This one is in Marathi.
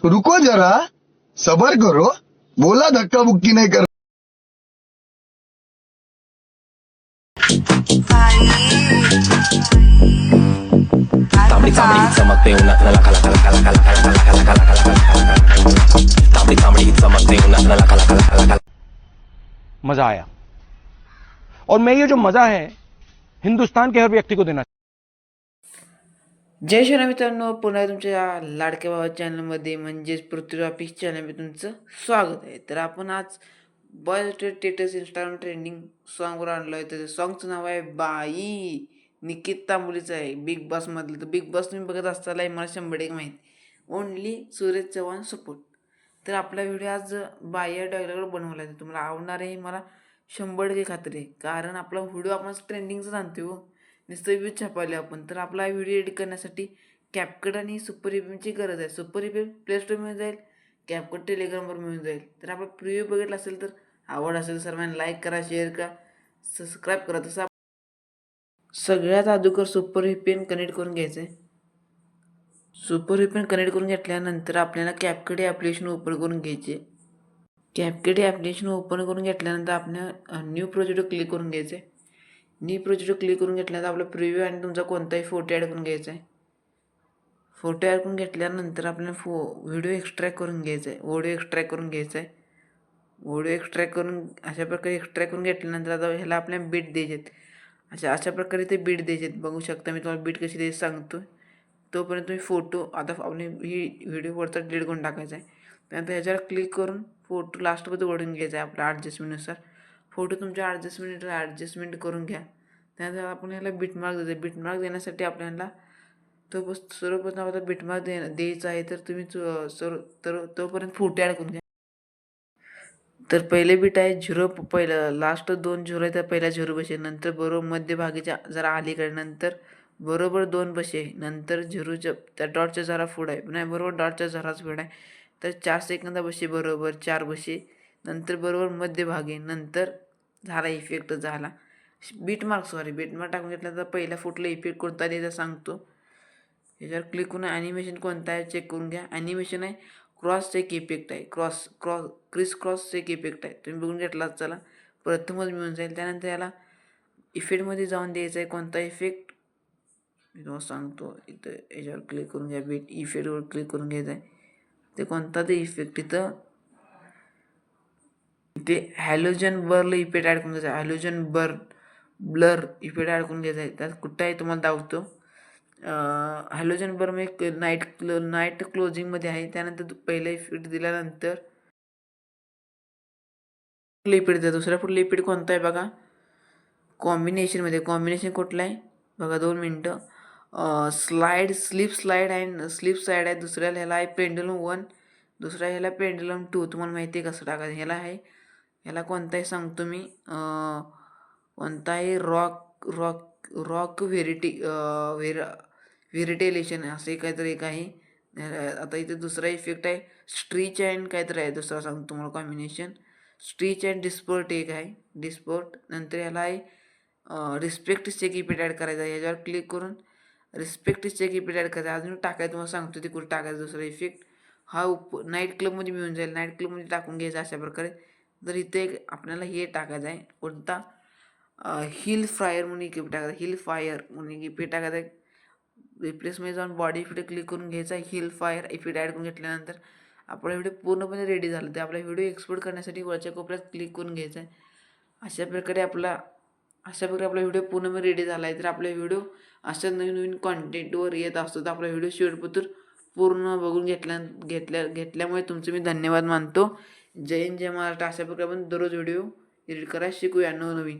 रुको जरा, सबर करो, बोला धक्का बुक्की नहीं कर. तांबडी तांबडी ही चमकते उन्हात लखा लखा लखा लखा लखा लखा लखा लखा लखा लखा. तांबडी तांबडी ही चमकते उन्हात लखा लखा लखा लखा. मजा आया और मैं ये जो मजा है हिंदुस्तान के हर व्यक्ति को देना. जय शिवराय मित्रांनो, पुन्हा तुमच्या या लाडक्या भावा चॅनलमध्ये म्हणजेच पृथ्वी ऑफिस चॅनलमध्ये तुमचं स्वागत आहे. तर आपण आज बॉयज स्टेटस इंस्टाग्राम ट्रेंडिंग सॉंगवर आणलो आहे. तर सॉंगचं नाव आहे बाई, निकिता मुलीचं आहे, बिग बॉसमधलं. तर बिग बॉस तुम्ही बघत असताना मला 100% माहीत, ओनली सूरज चव्हाण सपोर्ट. तर आपला व्हिडिओ आज बाई या डायलॉगवर बनवला आहे. तुम्हाला आवडणार आहे मला 100% खात्री आहे, कारण आपला व्हिडिओ आपण ट्रेंडिंगचं आणतो हो, नुसतं व्ह्यूज छापायला आपण. तर आपला व्हिडिओ एडिट करण्यासाठी कॅपकट आणि सुपर एफएमची गरज आहे. सुपर एफएम प्ले स्टोर मिळून जाईल, कॅपकट टेलिग्रामवर मिळून जाईल. तर आपला प्रिव्ह्यू बघितला असेल तर आवड असेल सर्वांनी लाईक करा, शेअर करा, सबस्क्राईब करा. तसं सगळ्यात अगोदर सुपर व्हीपीएन कनेक्ट करून घ्यायचं आहे. सुपर व्हीपीएन कनेक्ट करून घेतल्यानंतर आपल्याला कॅपकट हे ॲप्लिकेशन ओपन करून घ्यायचे. कॅपकट हे ॲप्लिकेशन ओपन करून घेतल्यानंतर आपल्या न्यू प्रोजेक्ट क्लिक करून घ्यायचं आहे. न्यू प्रोजेक्ट क्लिक करून घेतल्यानंतर आपला प्रिव्ह्यू आणि तुमचा कोणताही फोटो ॲड करून घ्यायचा आहे. फोटो ॲड करून घेतल्यानंतर आपल्याला व्हिडिओ एक्स्ट्रॅक्ट करून घ्यायचा आहे. ऑडिओ एक्स्ट्रॅक्ट करून घ्यायचा आहे. ऑडिओ एक्स्ट्रॅक्ट करून अशा प्रकारे एक्स्ट्रॅक्ट करून घेतल्यानंतर आता ह्याला आपल्याला बीट द्यायचे आहेत. अशा प्रकारे ते बीट द्यायचे आहेत. बघू शकता मी तुम्हाला बीट कशी द्यायची सांगतो. तोपर्यंत तुम्ही फोटो आता आपली ही व्हिडिओ वरचा डिलीट करून टाकायचा आहे. त्यानंतर ह्याच्यावर क्लिक करून फोटो लास्टमध्ये ओढून घ्यायचा आहे आपल्या ॲडजस्टमेंटनुसार. फोटो तुमच्या ॲडजस्टमेंट करून घ्या. त्यानंतर आपण ह्याला बिटमार्क द्यायचं आहे. बिटमार्क देण्यासाठी आपल्याला सर्वप्रथम आता बिटमार्क द्यायचा आहे. तर तुम्ही तोपर्यंत फोटो ॲड करून घ्या. तर पहिले बीट आहे 0, पहिलं लास्ट 2 झिरो आहे. तर पहिला 0 बसे, नंतर बरोबर मध्यभागीच्या जरा अलीकडे, नंतर बरोबर 2 बसे, नंतर 0च्या त्या डॉटच्या जरा पुढं आहे, नाही बरोबर डॉटच्या जराच पुढं आहे. तर 4 सेकंदा बसे, बरोबर 4 बसे, नंतर बरोबर मध्यभागी, नंतर झाला इफेक्ट झाला. बीटमार्क टाकून घेतला. तर पहिल्या फुटला इफेक्ट कोणता द्यायचा सांगतो. ह्याच्यावर क्लिक करून ॲनिमेशन कोणता आहे चेक करून घ्या. ॲनिमेशन आहे क्रॉस एक इफेक्ट आहे, क्रॉस एक इफेक्ट आहे. तुम्ही बघून घेतला चला, प्रथमच मिळून जाईल. त्यानंतर याला इफेक्टमध्ये जाऊन द्यायचा आहे कोणता इफेक्ट मी तुम्हाला सांगतो. इथं याच्यावर क्लिक करून घ्या, बीट इफेक्टवर क्लिक करून घ्यायचं आहे. ते कोणता ते इफेक्ट इथं ते हॅलोजन बर्ल इफेक्ट ॲड करून घ्यायचा आहे. हॅलोजन ब्लर इफेक्ट ॲड करून घ्यायचा आहे. त्यात कुठं आहे तुम्हाला दाखवतो. हॅलोजन बर्म एक नाईट क्लोजिंगमध्ये आहे. त्यानंतर पहिला इफेक्ट दिल्यानंतर इफेक्ट द्या. दुसरा पुढला इफेक्ट कोणता आहे बघा, कॉम्बिनेशन कुठला आहे बघा, 2 मिनटं. स्लीप स्लाईड आहे. दुसऱ्याला ह्याला आहे पेंडुलम 1, दुसऱ्या ह्याला पेंडुलम 2. तुम्हाला माहिती आहे कसं टाकायचं. ह्याला कोणता आहे सांगतो मी, कोणता आहे रॉक व्हेरिटेलेशन असे काहीतरी एक आहे. आता इथे दुसरा इफेक्ट आहे स्ट्रीच अँड काहीतरी आहे, दुसरा सांगतो तुम्हाला कॉम्बिनेशन. स्ट्रीच अँड डिस्पोर्ट एक आहे, डिस्पोर्ट. नंतर ह्याला आहे रिस्पेक्ट चेक इफेक्ट ॲड करायचा आहे. ह्याच्यावर क्लिक करून रिस्पेक्ट चेक इफेक्ट ॲड करायचा. अजून टाकायचं तुम्हाला सांगतो ते कुठं टाकायचं दुसरा इफेक्ट. हा नाईट क्लबमध्ये मिळून जाईल. नाईट क्लबमध्ये टाकून घ्यायचा अशा प्रकारे. तर इथे एक आपल्याला हे टाकायचं आहे कोणता, हिल फायर म्हणून एक इफेक्ट टाकायचा, हिल फायर म्हणून एक इफेक्ट टाकायचा आहे. रिप्लेसमध्ये जाऊन बॉडी इफेक्ट क्लिक करून घ्यायचा, हिल फायर इफेक्ट ॲड करून घेतल्यानंतर आपला व्हिडिओ पूर्णपणे रेडी झाला. तर आपला व्हिडिओ एक्सपोर्ट करण्यासाठी वरच्या कोपऱ्यात क्लिक करून घ्यायचा आहे. अशा प्रकारे आपला व्हिडिओ पूर्णपणे रेडी झाला आहे. तर आपला व्हिडिओ अशा नवीन कॉन्टेंटवर येत असतो. तर आपला व्हिडिओ शेवटपर्यंत पूर्ण बघून घेतल्यामुळे तुमचे मी धन्यवाद मानतो. जय हिंद, जय महाराष्ट्र. अशा प्रकारे आपण दररोज व्हिडिओ एडिट करायला शिकूया नवनवीन.